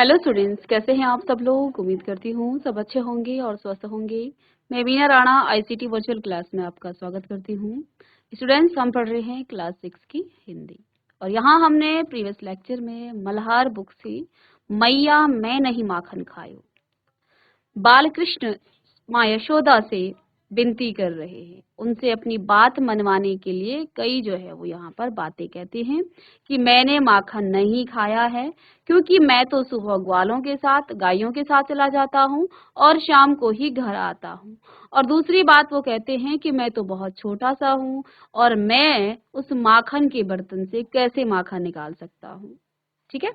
Hello students, कैसे हैं आप सब लोग। उम्मीद करती हूँ सब अच्छे होंगे और स्वस्थ होंगे। मैं Veena Rana ICT virtual class में आपका स्वागत करती हूँ। स्टूडेंट्स, हम पढ़ रहे हैं क्लास 6 की हिंदी और यहाँ हमने प्रीवियस लेक्चर में मल्हार बुक से मैया मैं नहीं माखन खायो बालकृष्ण माँ यशोदा से विनती कर रहे हैं, उनसे अपनी बात मनवाने के लिए कई जो है वो यहाँ पर बातें कहते हैं कि मैंने माखन नहीं खाया है क्योंकि मैं तो सुबह ग्वालों के साथ गायों के साथ चला जाता हूँ और शाम को ही घर आता हूँ। और दूसरी बात वो कहते हैं कि मैं तो बहुत छोटा सा हूँ और मैं उस माखन के बर्तन से कैसे माखन निकाल सकता हूँ। ठीक है,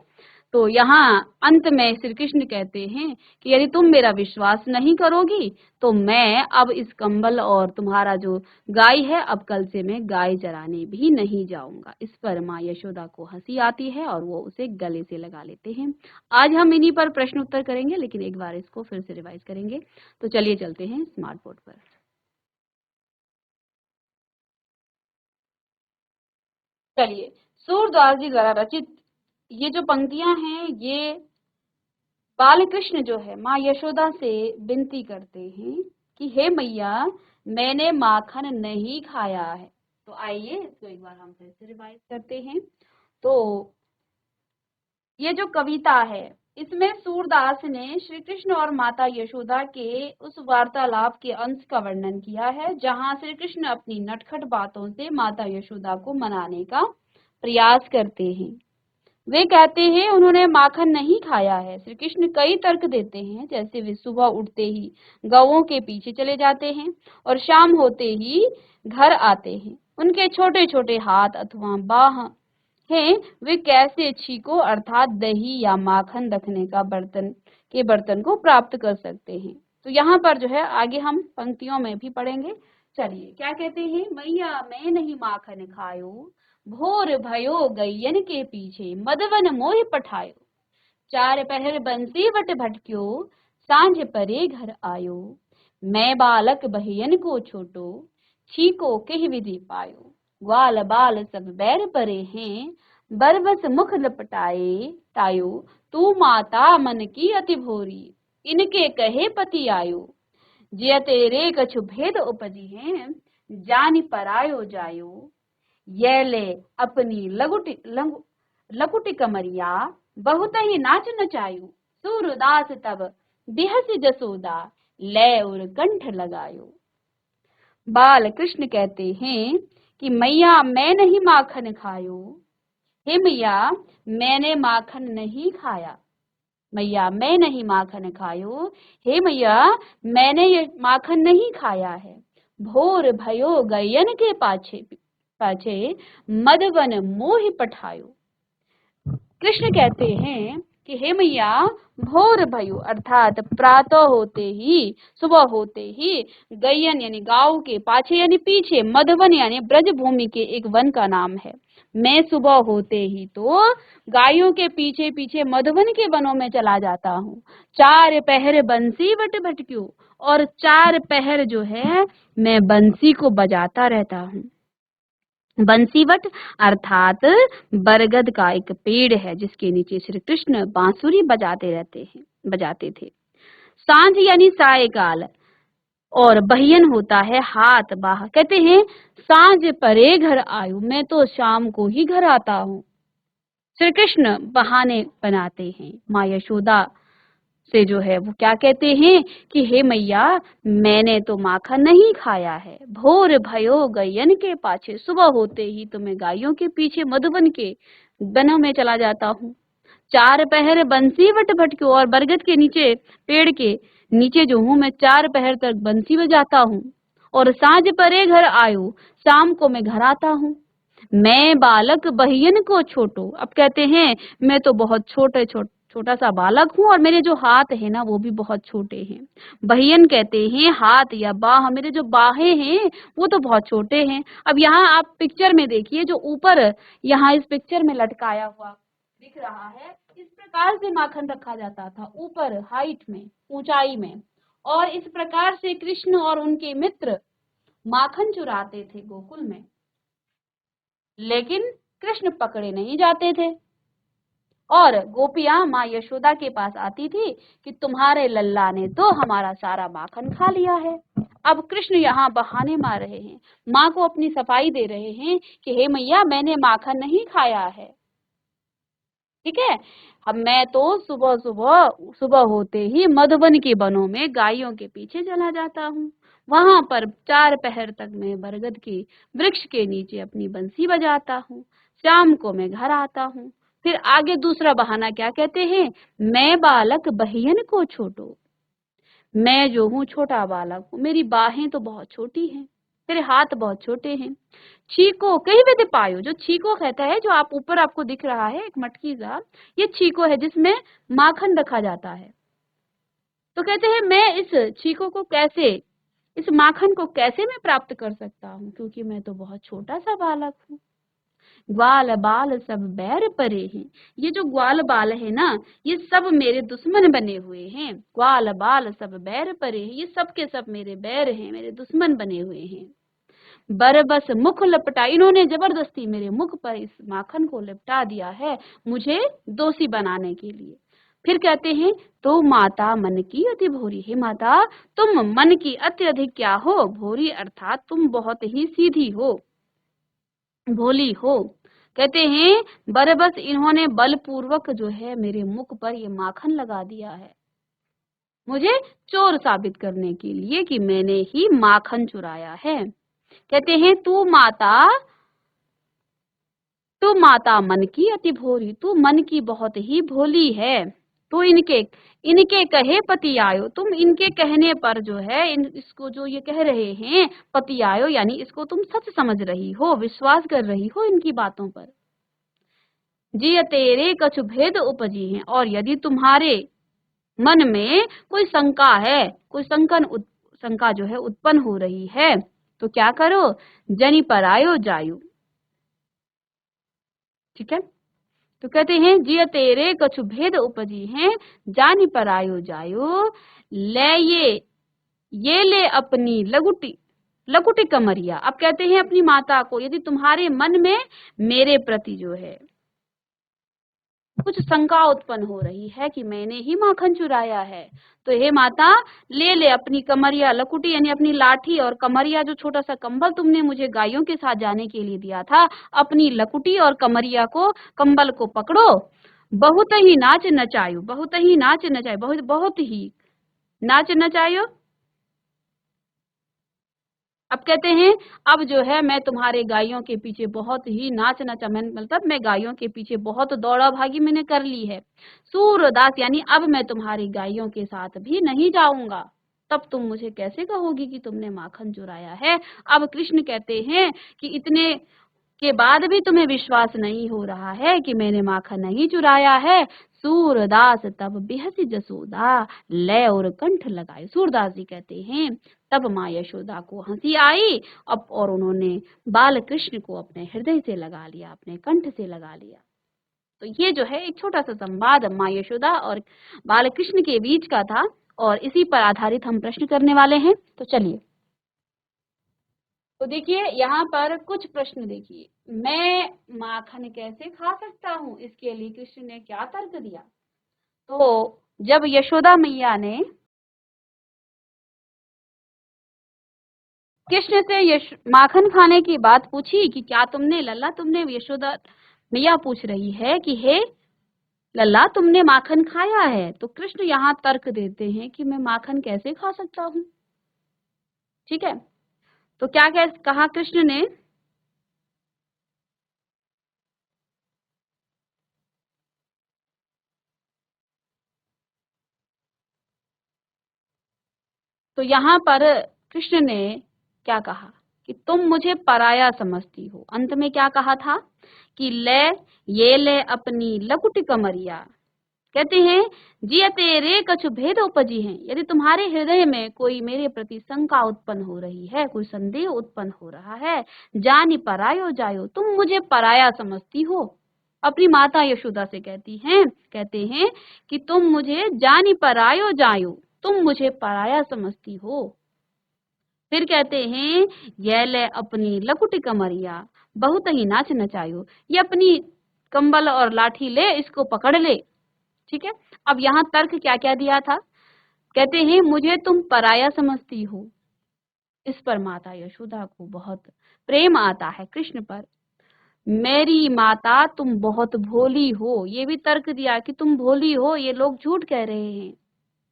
तो यहाँ अंत में श्री कृष्ण कहते हैं कि यदि तुम मेरा विश्वास नहीं करोगी तो मैं अब इस कंबल और तुम्हारा जो गाय है अब कल से मैं गाय चराने भी नहीं जाऊंगा। इस पर माँ यशोदा को हंसी आती है और वो उसे गले से लगा लेते हैं। आज हम इन्हीं पर प्रश्न उत्तर करेंगे, लेकिन एक बार इसको फिर से रिवाइज करेंगे। तो चलिए चलते हैं स्मार्ट बोर्ड पर। चलिए, सूरदास जी द्वारा रचित ये जो पंक्तियां हैं, ये बालकृष्ण जो है माँ यशोदा से विनती करते हैं कि हे मैया मैंने माखन नहीं खाया है। तो आइए इसको एक बार हम फिर से रिवाइज करते हैं। तो ये जो कविता है, इसमें सूरदास ने श्री कृष्ण और माता यशोदा के उस वार्तालाप के अंश का वर्णन किया है, जहां श्री कृष्ण अपनी नटखट बातों से माता यशोदा को मनाने का प्रयास करते हैं। वे कहते हैं उन्होंने माखन नहीं खाया है। श्री कृष्ण कई तर्क देते हैं, जैसे वे सुबह उठते ही गौओं के पीछे चले जाते हैं और शाम होते ही घर आते हैं। उनके छोटे छोटे हाथ अथवा बाह हैं, वे कैसे छीको अर्थात दही या माखन रखने का बर्तन को प्राप्त कर सकते हैं। तो यहाँ पर जो है आगे हम पंक्तियों में भी पढ़ेंगे। चलिए क्या कहते हैं, मैया मैं नहीं माखन खायो भोर भयो गैयन के पीछे मदवन मोह पठायो चार पहर बंसी वट भटक्यो सांझ परे घर आयो मैं बालक बहियन को छोटो छीको कह विधि पायो ग्वाल बाल सब बैर परे हैं बरबस मुख लपटाए तायो तू माता मन की अति भोरी इनके कहे पति आयो जिय तेरे कछु भेद उपजी हैं जानि परायो जायो ये ले अपनी लकुटी कमरिया बहुत ही नाच नचायो सूरदास तब बिहस जसोदा ले और कंठ लगायो। बाल कृष्ण कहते हैं कि मैया मैं नहीं माखन खायो। हे मैया मैंने माखन नहीं खाया। मैया मैं नहीं माखन खायो। हे मैया मैंने ये माखन नहीं खाया है। भोर भयो गयन के पाछे पाछे मदवन मोह पठायो। कृष्ण कहते हैं कि हे मैया भोर भयो अर्थात प्रातः होते ही सुबह होते ही गयन यानी गांव के पाछे यानी पीछे मधवन यानी ब्रज भूमि के एक वन का नाम है। मैं सुबह होते ही तो गायों के पीछे पीछे मधुवन के वनों में चला जाता हूँ। चार पहर बंसी बट भटक्यू और चार पहर जो है मैं बंसी को बजाता रहता हूँ। बंसीवट अर्थात बरगद का एक पेड़ है जिसके नीचे श्री कृष्ण बांसुरी बजाते थे। सांझ यानी सायकाल और बहियन होता है हाथ बाह। कहते हैं सांझ परे घर आयु मैं तो शाम को ही घर आता हूँ। श्री कृष्ण बहाने बनाते हैं। माँ यशोदा से जो है वो क्या कहते हैं कि हे मैया मैंने तो माखन नहीं खाया है। भोर भयो गयन के पाछे सुबह होते ही तो मैं गायों के पीछे मधुबन के वनों में चला जाता हूँ। चार पहर बंसी वट भटक्यो और बरगद के नीचे पेड़ के नीचे जो हूँ मैं चार पहर तक बंसी बजाता हूँ और सांझ परे घर आयु शाम को मैं घर आता हूँ। मैं बालक बहियन को छोटो। अब कहते हैं मैं तो बहुत छोटा सा बालक हूँ और मेरे जो हाथ है ना वो भी बहुत छोटे हैं। बहियन कहते हैं हाथ या बाह, मेरे जो बाहें हैं वो तो बहुत छोटे हैं। अब यहाँ आप पिक्चर में देखिए, जो ऊपर यहाँ इस पिक्चर में लटकाया हुआ दिख रहा है, इस प्रकार से माखन रखा जाता था ऊपर हाइट में, ऊंचाई में। और इस प्रकार से कृष्ण और उनके मित्र माखन चुराते थे गोकुल में, लेकिन कृष्ण पकड़े नहीं जाते थे। और गोपियां माँ यशोदा के पास आती थी कि तुम्हारे लल्ला ने तो हमारा सारा माखन खा लिया है। अब कृष्ण यहाँ बहाने मार रहे हैं, माँ को अपनी सफाई दे रहे हैं कि हे मैया, मैंने माखन नहीं खाया है। ठीक है, अब मैं तो सुबह सुबह सुबह होते ही मधुबन के वनों में गायों के पीछे चला जाता हूँ। वहां पर 4 पहर तक मैं बरगद के वृक्ष के नीचे अपनी बंसी बजाता हूँ। शाम को मैं घर आता हूँ। फिर आगे दूसरा बहाना क्या कहते हैं, मैं बालक बहियन को छोटो। मैं जो हूँ छोटा बालक हूँ, मेरी बाहें तो बहुत छोटी हैं, मेरे हाथ बहुत छोटे हैं। छीको कहीं भी दे पायो, जो छीको कहता है, जो आप ऊपर आपको दिख रहा है एक मटकी सा, ये छीको है जिसमें माखन रखा जाता है। तो कहते हैं मैं इस छीको को कैसे, इस माखन को कैसे मैं प्राप्त कर सकता हूँ, क्योंकि मैं तो बहुत छोटा सा बालक हूँ। ग्वाल बाल सब बैर परे हैं। ये जो ग्वाल बाल है ना, ये सब मेरे दुश्मन बने हुए हैं। ग्वाल बाल सब बैर परे हैं, ये सब के सब मेरे बैर हैं, मेरे दुश्मन बने हुए हैं। बरबस मुख लपटा, इन्होंने जबरदस्ती मेरे मुख पर इस माखन को लपटा दिया है, मुझे दोषी बनाने के लिए। फिर कहते हैं तो माता मन की अति भोरी है। माता, तुम मन की अत्यधिक क्या हो, भोरी अर्थात तुम बहुत ही सीधी हो, भोली हो। कहते हैं बरबस इन्होंने बलपूर्वक जो है मेरे मुख पर ये माखन लगा दिया है, मुझे चोर साबित करने के लिए कि मैंने ही माखन चुराया है। कहते हैं तू माता मन की अति भोली, तू मन की बहुत ही भोली है। तो इनके इनके कहे पति आयो, तुम इनके कहने पर जो है इसको जो ये कह रहे हैं पति आयो, यानी इसको तुम सच समझ रही हो, विश्वास कर रही हो इनकी बातों पर। जी तेरे कछु भेद उपजी हैं, और यदि तुम्हारे मन में कोई शंका है, कोई शंका जो है उत्पन्न हो रही है, तो क्या करो, जनि पर आयो जायु। ठीक है, तो कहते हैं जिय तेरे कछु भेद उपजी हैं, जानि पर आयो जायो। ले ये ले अपनी लघुटी लघुटी कमरिया। अब कहते हैं अपनी माता को, यदि तुम्हारे मन में मेरे प्रति जो है कुछ शंका उत्पन्न हो रही है कि मैंने ही माखन चुराया है, तो हे माता, ले अपनी कमरिया, लकुटी यानी अपनी लाठी, और कमरिया जो छोटा सा कंबल तुमने मुझे गायों के साथ जाने के लिए दिया था, अपनी लकुटी और कमरिया को, कंबल को पकड़ो। बहुत ही नाच नचायो, बहुत ही नाच नचायो, बहुत बहुत ही नाच नचायो। अब कहते हैं अब जो है मैं तुम्हारे गायों के पीछे बहुत ही नाच नचा, मैं मतलब मैं गायों के पीछे बहुत दौड़ा भागी मैंने कर ली है। सूरदास यानी अब मैं तुम्हारी गायों के साथ भी नहीं जाऊंगा, तब तुम मुझे कैसे कहोगी कि तुमने माखन चुराया है। अब कृष्ण कहते हैं कि इतने के बाद भी तुम्हें विश्वास नहीं हो रहा है कि मैंने माखन नहीं चुराया है। सूरदास तब बेहसी जसोदा लय और कंठ लगाए। सूरदास जी कहते हैं तब माँ यशोदा को हंसी आई, अब और उन्होंने बाल कृष्ण को अपने हृदय से लगा लिया, अपने कंठ से लगा लिया। तो ये जो है एक छोटा सा संवाद माँ यशोदा और बाल कृष्ण के बीच का था, और इसी पर आधारित हम प्रश्न करने वाले हैं। तो चलिए, तो देखिए यहाँ पर कुछ प्रश्न देखिए, मैं माखन कैसे खा सकता हूँ, इसके लिए कृष्ण ने क्या तर्क दिया। तो जब यशोदा मैया ने कृष्ण से माखन खाने की बात पूछी कि क्या तुमने लल्ला, तुमने, यशोदा मैया पूछ रही है कि हे लल्ला, तुमने माखन खाया है, तो कृष्ण यहाँ तर्क देते हैं कि मैं माखन कैसे खा सकता हूँ। ठीक है, तो क्या कहा कृष्ण ने, तो यहाँ पर कृष्ण ने क्या कहा कि तुम मुझे पराया समझती हो। अंत में क्या कहा था कि ये ले अपनी लकुट कमरिया। कहते हैं जिय तेरे कछु भेद उपजी हैं, यदि तुम्हारे हृदय में कोई मेरे प्रति शंका उत्पन्न हो रही है, कोई संदेह उत्पन्न हो रहा है, जानी परायो जायो, तुम मुझे पराया समझती हो। अपनी माता यशोदा से कहते हैं कि तुम मुझे जानी परायो जायो, तुम मुझे पराया समझती हो। फिर कहते हैं ये ले अपनी लकुट कमरिया बहुत ही नाच नचायो, ये अपनी कंबल और लाठी ले, इसको पकड़ ले। ठीक है, अब यहाँ तर्क क्या क्या दिया था? कहते हैं मुझे तुम पराया समझती हो। इस पर माता यशोदा को बहुत प्रेम आता है कृष्ण पर। मेरी माता तुम बहुत भोली हो, ये भी तर्क दिया कि तुम भोली हो, ये लोग झूठ कह रहे हैं,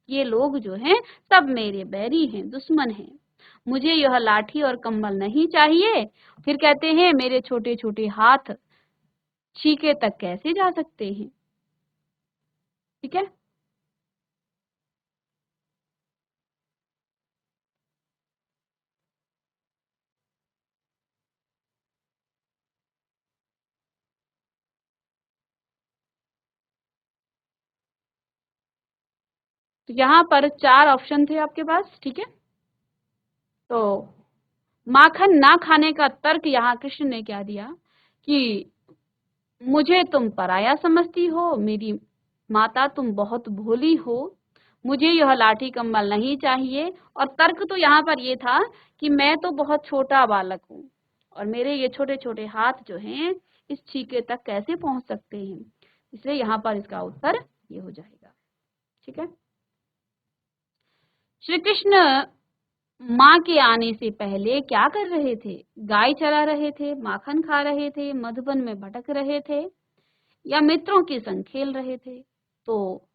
ये लोग जो हैं सब मेरे बैरी हैं, दुश्मन हैं, मुझे यह लाठी और कंबल नहीं चाहिए। फिर कहते हैं मेरे छोटे छोटे हाथ छीके तक कैसे जा सकते हैं। ठीक है, तो यहाँ पर 4 ऑप्शन थे आपके पास। ठीक है, तो माखन ना खाने का तर्क यहाँ कृष्ण ने क्या दिया कि मुझे तुम पराया समझती हो, मेरी माता तुम बहुत भोली हो, मुझे यह लाठी कंबल नहीं चाहिए। और तर्क तो यहाँ पर ये था कि मैं तो बहुत छोटा बालक हूँ और मेरे ये छोटे छोटे हाथ जो हैं इस छीके तक कैसे पहुंच सकते हैं, इसलिए यहाँ पर इसका उत्तर ये हो जाएगा। ठीक है, श्री कृष्ण माँ के आने से पहले क्या कर रहे थे? गाय चरा रहे थे, माखन खा रहे थे, मधुबन में भटक रहे थे, या मित्रों के संग खेल रहे थे? तो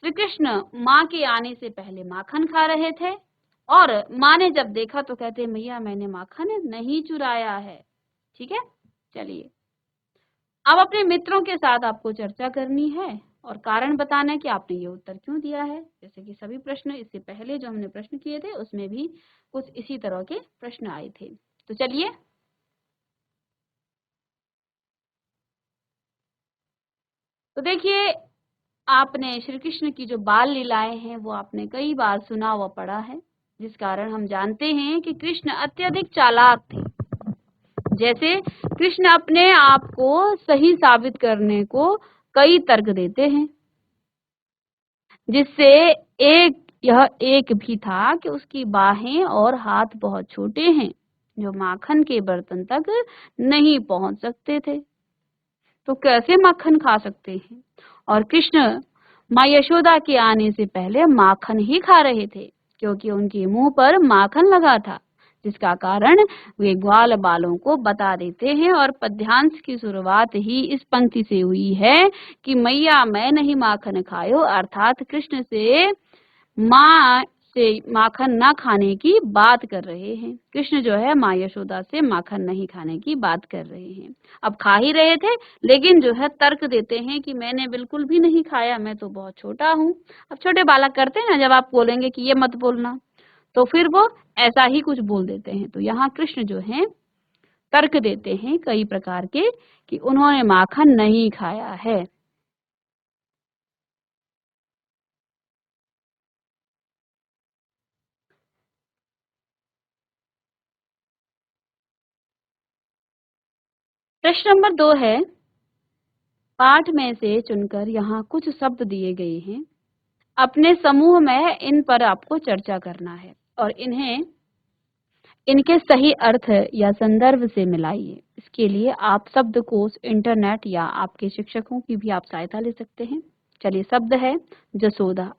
श्री कृष्ण माँ के आने से पहले माखन खा रहे थे, और माँ ने जब देखा तो कहते मैया मैंने माखन नहीं चुराया है। ठीक है, चलिए अब अपने मित्रों के साथ आपको चर्चा करनी है और कारण बताना है कि आपने ये उत्तर क्यों दिया है। जैसे कि सभी प्रश्न इससे पहले जो हमने प्रश्न किए थे उसमें भी कुछ इसी तरह के प्रश्न आए थे। तो चलिए, तो देखिए, आपने श्री कृष्ण की जो बाल लीलाएं हैं वो आपने कई बार सुना व पढ़ा है, जिस कारण हम जानते हैं कि कृष्ण अत्यधिक चालाक थे। जैसे कृष्ण अपने आप को सही साबित करने को कई तर्क देते हैं, जिससे एक यह एक भी था कि उसकी बाहें और हाथ बहुत छोटे हैं, जो माखन के बर्तन तक नहीं पहुंच सकते थे, तो कैसे माखन खा सकते हैं? और कृष्ण माँ यशोदा के आने से पहले माखन ही खा रहे थे, क्योंकि उनके मुंह पर माखन लगा था, जिसका कारण वे ग्वाल बालों को बता देते हैं। और पद्यांश की शुरुआत ही इस पंक्ति से हुई है कि मैया मैं नहीं माखन खायो, अर्थात कृष्ण से माँ से माखन ना खाने की बात कर रहे हैं। कृष्ण जो है माँ यशोदा से माखन नहीं खाने की बात कर रहे हैं। अब खा ही रहे थे, लेकिन जो है तर्क देते हैं कि मैंने बिल्कुल भी नहीं खाया, मैं तो बहुत छोटा हूँ। अब छोटे बालक करते हैं ना, जब आप बोलेंगे कि ये मत बोलना तो फिर वो ऐसा ही कुछ बोल देते हैं। तो यहाँ कृष्ण जो है तर्क देते हैं कई प्रकार के कि उन्होंने माखन नहीं खाया है। प्रश्न नंबर 2 है, पाठ में से चुनकर यहाँ कुछ शब्द दिए गए हैं, अपने समूह में इन पर आपको चर्चा करना है और इन्हें इनके सही अर्थ या संदर्भ से मिलाइए। इसके लिए आप शब्दकोश, इंटरनेट या आपके शिक्षकों की भी आप सहायता ले सकते हैं। चलिए, शब्द है जसोदा,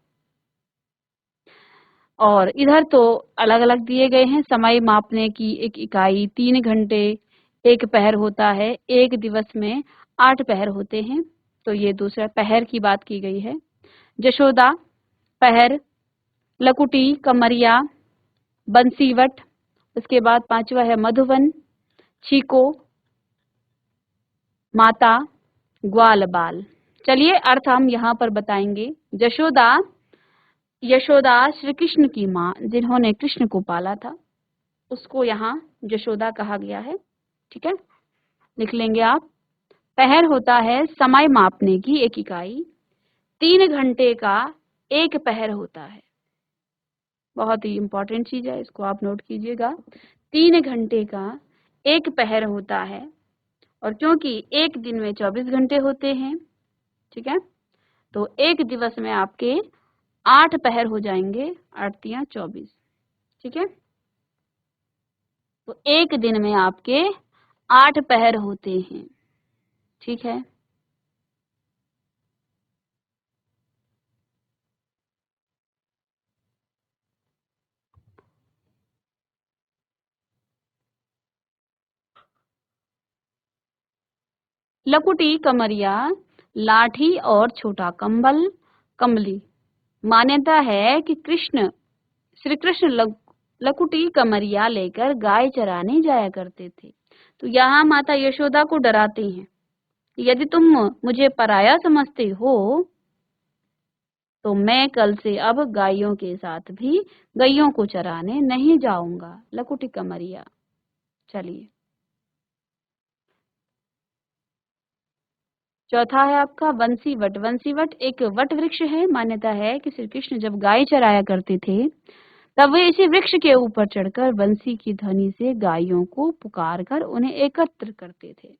और इधर तो अलग अलग दिए गए हैं। समय मापने की एक इकाई 3 घंटे 1 पहर होता है, एक दिवस में 8 पहर होते हैं, तो ये दूसरा पहर की बात की गई है। जशोदा, पहर, लकुटी, कमरिया, बंसीवट, उसके बाद 5वां है मधुबन, छीको, माता, ग्वाल बाल। चलिए अर्थ हम यहाँ पर बताएंगे। जशोदा, यशोदा श्री कृष्ण की माँ जिन्होंने कृष्ण को पाला था, उसको यहाँ जशोदा कहा गया है। ठीक है, लिख लेंगे आप। पहर होता है समय मापने की एक इकाई, 3 घंटे का 1 पहर होता है। बहुत ही इंपॉर्टेंट चीज है, इसको आप नोट कीजिएगा। 3 घंटे का 1 पहर होता है, और क्योंकि एक दिन में 24 घंटे होते हैं, ठीक है, तो एक दिवस में आपके 8 पहर हो जाएंगे, 8 तियां 24। ठीक है, तो एक दिन में आपके 8 पहर होते हैं। ठीक है, लकुटी कमरिया, लाठी और छोटा कंबल, कमली। मान्यता है कि श्री कृष्ण लकुटी कमरिया लेकर गाय चराने जाया करते थे। तो यहाँ माता यशोदा को डराते हैं, यदि तुम मुझे पराया समझते हो तो मैं कल से अब गायों के साथ भी गैयों को चराने नहीं जाऊंगा। लकुटी कमरिया। चलिए, चौथा है आपका बंसी वट। बंसी वट एक वट वृक्ष है। मान्यता है कि श्री कृष्ण जब गाय चराया करते थे तब वे इसी वृक्ष के ऊपर चढ़कर बंसी की ध्वनि से गायों को पुकार कर उन्हें एकत्र करते थे।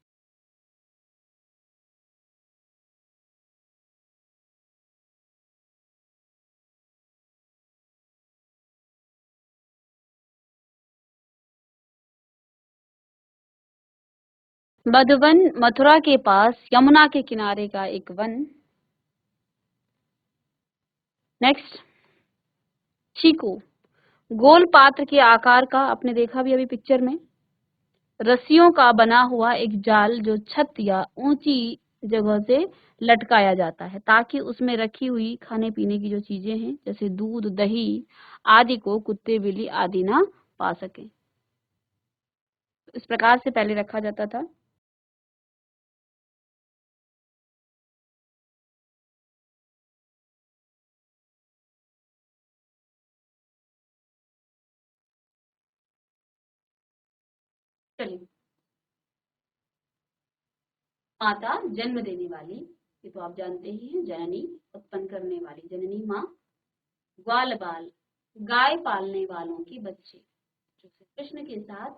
मधुवन मथुरा के पास यमुना के किनारे का एक वन। नेक्स्ट, चीकू गोल पात्र के आकार का, आपने देखा भी अभी पिक्चर में, रस्सियों का बना हुआ एक जाल जो छत या ऊंची जगह से लटकाया जाता है ताकि उसमें रखी हुई खाने पीने की जो चीजें हैं जैसे दूध, दही आदि को कुत्ते, बिल्ली आदि ना पा सके। इस प्रकार से पहले रखा जाता था। चलिए, माता जन्म देने वाली, ये तो आप जानते ही हैं, जननी उत्पन्न करने वाली जननी माँ। ग्वाल बाल गाय पालने वालों के बच्चे जो श्री कृष्ण के साथ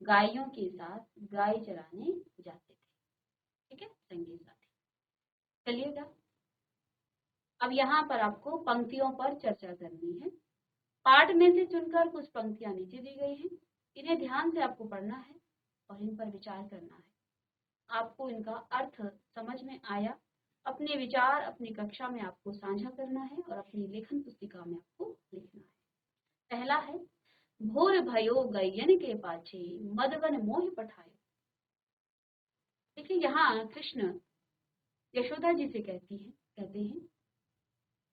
गायों के साथ गाय चराने जाते थे। ठीक है संगी साथी, चलिएगा। अब यहाँ पर आपको पंक्तियों पर चर्चा करनी है। पाठ में से चुनकर कुछ पंक्तियां नीचे दी गई हैं, इन्हें ध्यान से आपको पढ़ना है और इन पर विचार करना है। आपको इनका अर्थ समझ में आया, अपने विचार अपनी कक्षा में आपको साझा करना है और अपनी लेखन पुस्तिका में आपको लिखना है। पहला है, भोर भयो गयन के पाछे मदवन मोह पठायो। देखिए, यहाँ कृष्ण यशोदा जी से कहते हैं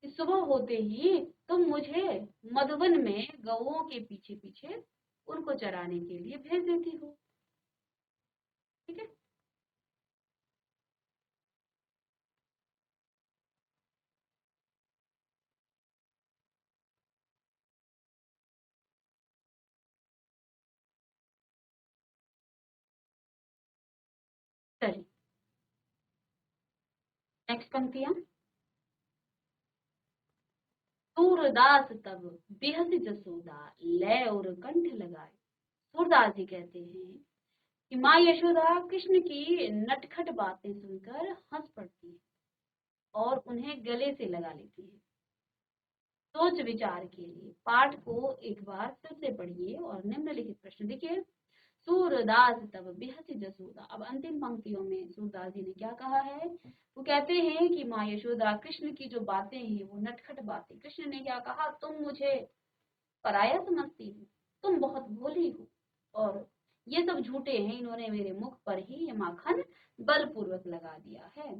कि सुबह होते ही तुम मुझे मधुवन में गौओं के पीछे पीछे उनको चराने के लिए भेज देती हो। ठीक है, चलिए नेक्स्ट पंक्तियां। सूरदास तब बेहद जसोदा लय और कंठ लगाए। सूरदास जी कहते हैं कि माँ यशोदा कृष्ण की नटखट बातें सुनकर हंस पड़ती है और उन्हें गले से लगा लेती है। सोच विचार के लिए पाठ को एक बार फिर से पढ़िए और निम्नलिखित प्रश्न देखिए। सूरदास तब बेहद जसोदा, अब अंतिम पंक्तियों में सूरदास जी ने क्या कहा है? वो कहते हैं कि माँ यशोदा कृष्ण की जो बातें हैं वो नटखट बातें, कृष्ण ने क्या कहा, तुम मुझे पराया समझती हो, तुम बहुत भोली हो और ये सब झूठे हैं, इन्होंने मेरे मुख पर ही ये माखन बलपूर्वक लगा दिया है।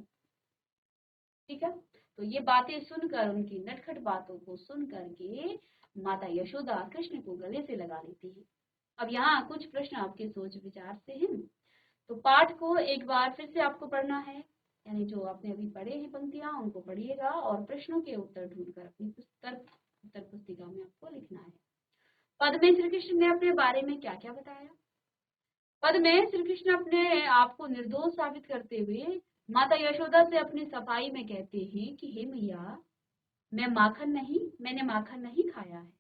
ठीक है, तो ये बातें सुनकर, उनकी नटखट बातों को सुन करके माता यशोदा कृष्ण को गले से लगा लेती है। अब यहाँ कुछ प्रश्न आपके सोच विचार से हैं, तो पाठ को एक बार फिर से आपको पढ़ना है, यानी जो आपने अभी पढ़े हैं पंक्तियां उनको पढ़िएगा और प्रश्नों के उत्तर ढूंढकर अपनी उत्तर पुस्तिका में आपको लिखना है। पद में श्री कृष्ण ने अपने बारे में क्या क्या बताया? पद में श्री कृष्ण अपने आप को निर्दोष साबित करते हुए माता यशोदा से अपनी सफाई में कहते हैं कि हे मैया, मैंने माखन नहीं खाया है।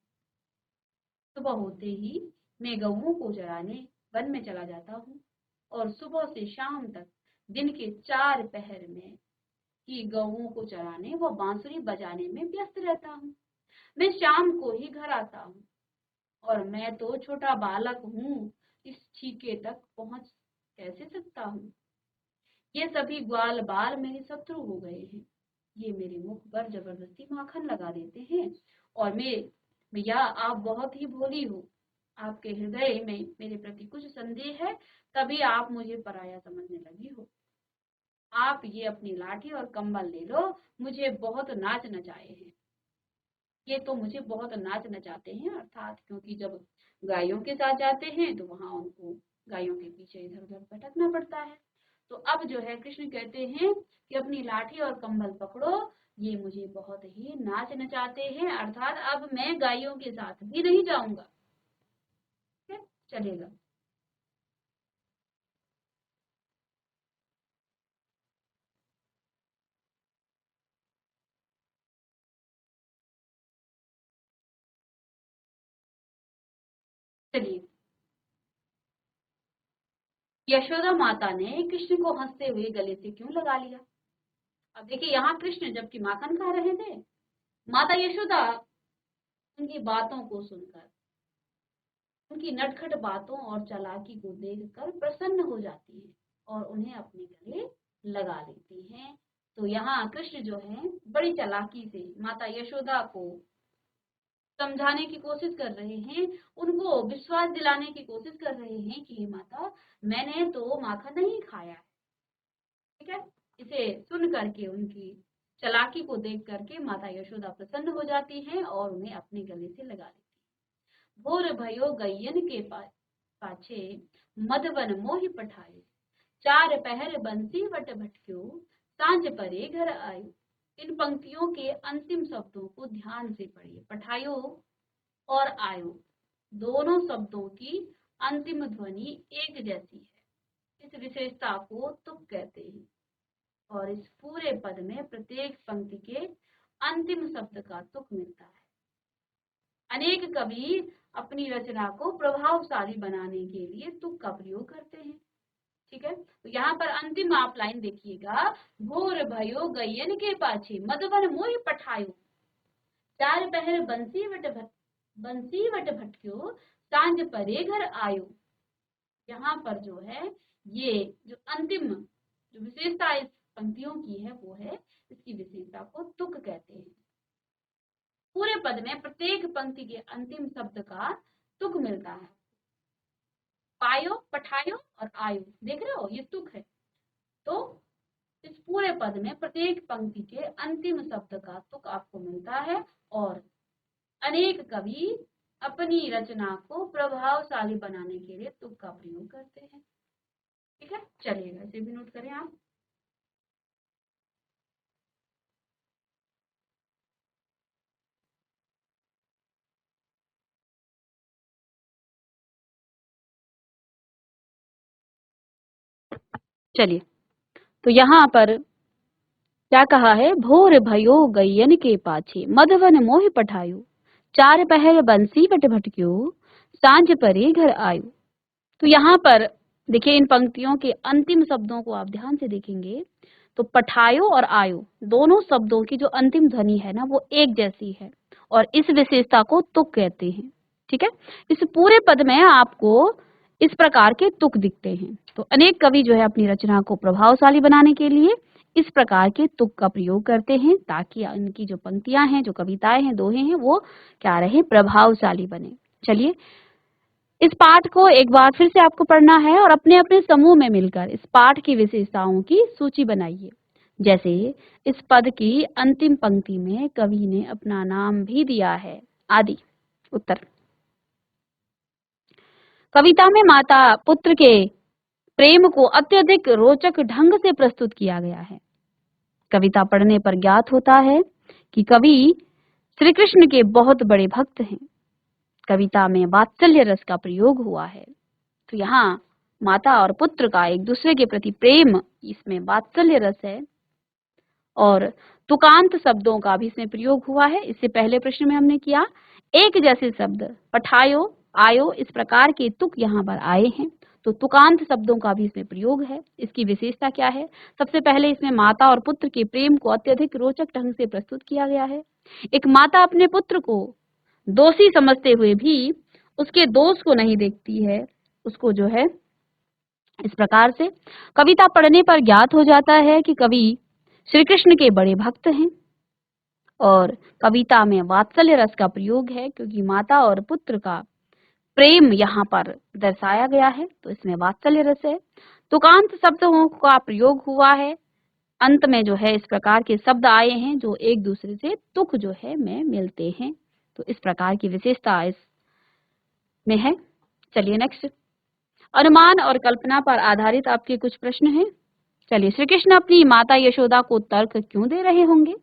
सुबह होते ही मैं गऊओं को चराने वन में चला जाता हूँ और सुबह से शाम तक दिन के 4 पहर में ही गऊओं को चराने व बांसुरी बजाने में व्यस्त रहता हूँ। मैं शाम को ही घर आता हूँ और मैं तो छोटा बालक हूँ, इस छीके तक पहुंच कैसे सकता हूँ? ये सभी ग्वाल बाल मेरे शत्रु हो गए हैं, ये मेरे मुख पर जबरदस्ती माखन लगा देते हैं और भैया आप बहुत ही भोली हो, आपके हृदय में मेरे प्रति कुछ संदेह है, तभी आप मुझे पराया समझने लगी हो। आप ये अपनी लाठी और कंबल ले लो, मुझे बहुत नाच नचाए हैं। ये तो मुझे बहुत नाच नचाते हैं, अर्थात क्योंकि जब गायों के साथ जाते हैं तो वहां उनको गायों के पीछे इधर उधर भटकना पड़ता है। तो अब जो है कृष्ण कहते हैं कि अपनी लाठी और कंबल पकड़ो, ये मुझे बहुत ही नाच नचाते हैं, अर्थात अब मैं गायों के साथ भी नहीं जाऊंगा। ठीक है, चलेगा। चलिए, यशोदा माता ने कृष्ण को हंसते हुए गले से क्यों लगा लिया? अब देखिए, यहाँ कृष्ण जबकि माखन खा रहे थे, माता यशोदा उनकी बातों को सुनकर, उनकी नटखट बातों और चालाकी को देखकर प्रसन्न हो जाती है और उन्हें अपने गले लगा लेती हैं। तो यहाँ कृष्ण जो है बड़ी चालाकी से माता यशोदा को समझाने की कोशिश कर रहे हैं, उनको विश्वास दिलाने की कोशिश कर रहे हैं कि हे माता, मैंने तो माखन नहीं खाया है। ठीक है, इसे सुन करके, उनकी चालाकी को देख करके माता यशोदा प्रसन्न हो जाती हैं और उन्हें अपने गले से लगा लेती है। भोर भयो गैयन के पाछे मधवन मोहि पठाए, चार पहर बंसी वट भटक्यो, सांझ परे घर आयो। इन पंक्तियों के अंतिम शब्दों को ध्यान से पढ़िए। पठायो और आयो दोनों शब्दों की अंतिम ध्वनि एक जैसी है। इस विशेषता को तुक कहते हैं और इस पूरे पद में प्रत्येक पंक्ति के अंतिम शब्द का तुक मिलता है। अनेक कवि अपनी रचना को प्रभावशाली बनाने के लिए तुक का प्रयोग करते हैं। ठीक है, तो यहाँ पर अंतिम आप लाइन देखिएगा, भोर भयो गैयन के पाछे मधुबन मोहि पठायो, चार पहर बंसी वट भटक्यो, सांझ परे घर आयो। यहाँ पर जो है, ये जो अंतिम जो विशेषता इस पंक्तियों की है वो है, इसकी विशेषता को तुक कहते हैं। पूरे पद में प्रत्येक पंक्ति के अंतिम शब्द का तुक मिलता है। पायो, पठायो और आयो, देख रहे हो, ये तुक है। तो इस पूरे पद में प्रत्येक पंक्ति के अंतिम शब्द का तुक आपको मिलता है और अनेक कवि अपनी रचना को प्रभावशाली बनाने के लिए तुक का प्रयोग करते हैं। ठीक है, चलिएगा, इसे भी नोट करें आप। चलिए, तो यहाँ पर क्या कहा है, भोर भयो गैयन के पाछे मधवन मोहि पठायो, चार पहर बंसी वट भटक्यो, सांझ परे घर आयो। तो यहाँ पर देखिए, इन पंक्तियों के अंतिम शब्दों को आप ध्यान से देखेंगे तो पठायो और आयो दोनों शब्दों की जो अंतिम ध्वनि है ना, वो एक जैसी है और इस विशेषता को तुक कहते हैं। ठीक है, इस पूरे पद में आपको इस प्रकार के तुक दिखते हैं। तो अनेक कवि जो है अपनी रचना को प्रभावशाली बनाने के लिए इस प्रकार के तुक का प्रयोग करते हैं, ताकि उनकी जो पंक्तियां हैं, जो कविताएं हैं, दोहे हैं, वो क्या रहे, प्रभावशाली बने। चलिए, इस पाठ को एक बार फिर से आपको पढ़ना है और अपने अपने समूह में मिलकर इस पाठ की विशेषताओं की सूची बनाइए। जैसे इस पद की अंतिम पंक्ति में कवि ने अपना नाम भी दिया है, आदि। उत्तर, कविता में माता पुत्र के प्रेम को अत्यधिक रोचक ढंग से प्रस्तुत किया गया है। कविता पढ़ने पर ज्ञात होता है कि कवि श्री कृष्ण के बहुत बड़े भक्त हैं। कविता में वात्सल्य रस का प्रयोग हुआ है। तो यहाँ माता और पुत्र का एक दूसरे के प्रति प्रेम, इसमें वात्सल्य रस है और तुकांत शब्दों का भी इसमें प्रयोग हुआ है। इससे पहले प्रश्न में हमने किया, एक जैसे शब्द पठायो, आयो, इस प्रकार के तुक यहाँ पर आए हैं, तो तुकांत शब्दों का भी इसमें प्रयोग है। इसकी विशेषता क्या है? सबसे पहले इसमें माता और पुत्र के प्रेम को अत्यधिक रोचक ढंग से प्रस्तुत किया गया है। एक माता अपने पुत्र को दोषी समझते हुए भी उसके दोष को नहीं देखती है, उसको जो है इस प्रकार से कविता पढ़ने पर ज्ञात हो जाता है कि कवि श्री कृष्ण के बड़े भक्त हैं और कविता में वात्सल्य रस का प्रयोग है, क्योंकि माता और पुत्र का प्रेम यहाँ पर दर्शाया गया है, तो इसमें वात्सल्य रस है। तुकांत शब्दों का प्रयोग हुआ है, अंत में जो है इस प्रकार के शब्द आए हैं जो एक दूसरे से तुक जो है में मिलते हैं। तो इस प्रकार की विशेषता इसमें है। चलिए नेक्स्ट, अनुमान और कल्पना पर आधारित आपके कुछ प्रश्न हैं। चलिए, श्री कृष्ण अपनी माता यशोदा को तर्क क्यों दे रहे होंगे?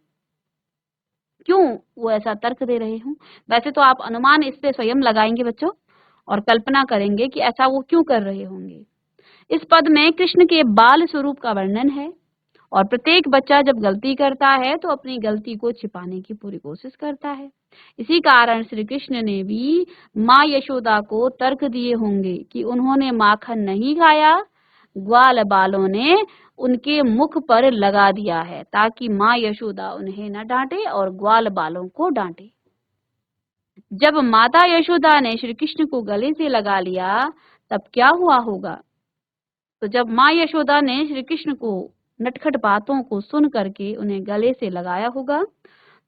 क्यों वो ऐसा तर्क दे रहे हों? वैसे तो आप अनुमान इस पे स्वयं लगाएंगे बच्चों, और कल्पना करेंगे कि ऐसा वो क्यों कर रहे होंगे। इस पद में कृष्ण के बाल स्वरूप का वर्णन है, और प्रत्येक बच्चा जब गलती करता है तो अपनी गलती को छिपाने की पूरी कोशिश करता है। इसी कारण श्री कृष्ण ने भी माँ यशोदा को तर्क दिए होंगे कि उन्होंने माखन नहीं खाया, ग्वाल बालों ने उनके मुख पर लगा दिया है, ताकि माँ यशोदा उन्हें न डांटे और ग्वाल बालों को डांटे। जब माता यशोदा ने श्री कृष्ण को गले से लगा लिया तब क्या हुआ होगा? तो जब माँ यशोदा ने श्री कृष्ण को नटखट बातों को सुन करके उन्हें गले से लगाया होगा,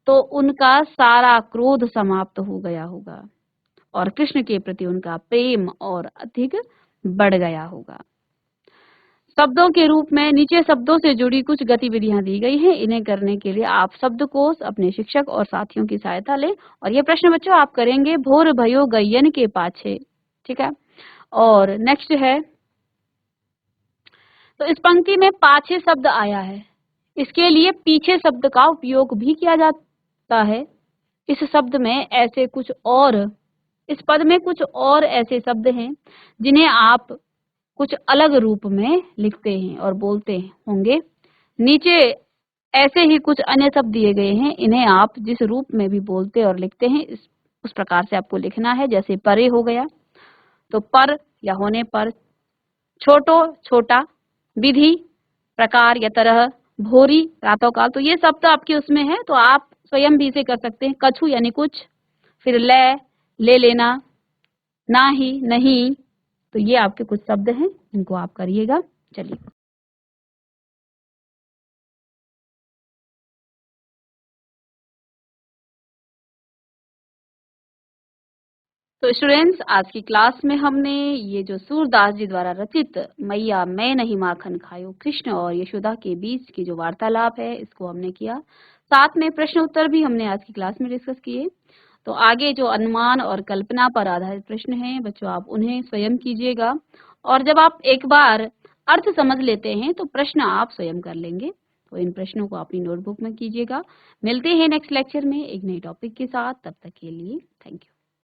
तो उनका सारा क्रोध समाप्त हो गया होगा और कृष्ण के प्रति उनका प्रेम और अधिक बढ़ गया होगा। शब्दों के रूप में नीचे शब्दों से जुड़ी कुछ गतिविधियां दी गई हैं। इन्हें करने के लिए आप शब्दकोश, अपने शिक्षक और साथियों की सहायता लें। और ये प्रश्न बच्चों आप करेंगे भोर भयो गयन के पाछे, ठीक है। और नेक्स्ट है, तो इस पंक्ति में पाछे शब्द आया है, इसके लिए पीछे शब्द का उपयोग भी किया जाता है। इस शब्द में ऐसे कुछ और, इस पद में कुछ और ऐसे शब्द हैं जिन्हें आप कुछ अलग रूप में लिखते हैं और बोलते होंगे। नीचे ऐसे ही कुछ अन्य शब्द दिए गए हैं, इन्हें आप जिस रूप में भी बोलते और लिखते हैं उस प्रकार से आपको लिखना है। जैसे परे हो गया, तो पर या होने पर, छोटो छोटा, विधि प्रकार या तरह, भोरी रातों काल, तो ये शब्द आपके उसमें है, तो आप स्वयं भी इसे कर सकते हैं। कछु यानी कुछ, फिर ले लेना, ना ही, नहीं, तो ये आपके कुछ शब्द हैं, इनको आप करिएगा। चलिए, तो स्टूडेंट्स आज की क्लास में हमने ये जो सूरदास जी द्वारा रचित मैया मैं नहीं माखन खायो कृष्ण और यशोदा के बीच की जो वार्तालाप है इसको हमने किया। साथ में प्रश्न उत्तर भी हमने आज की क्लास में डिस्कस किए। तो आगे जो अनुमान और कल्पना पर आधारित प्रश्न हैं बच्चों, आप उन्हें स्वयं कीजिएगा, और जब आप एक बार अर्थ समझ लेते हैं तो प्रश्न आप स्वयं कर लेंगे। तो इन प्रश्नों को अपनी नोटबुक में कीजिएगा। मिलते हैं नेक्स्ट लेक्चर में एक नए टॉपिक के साथ, तब तक के लिए थैंक यू।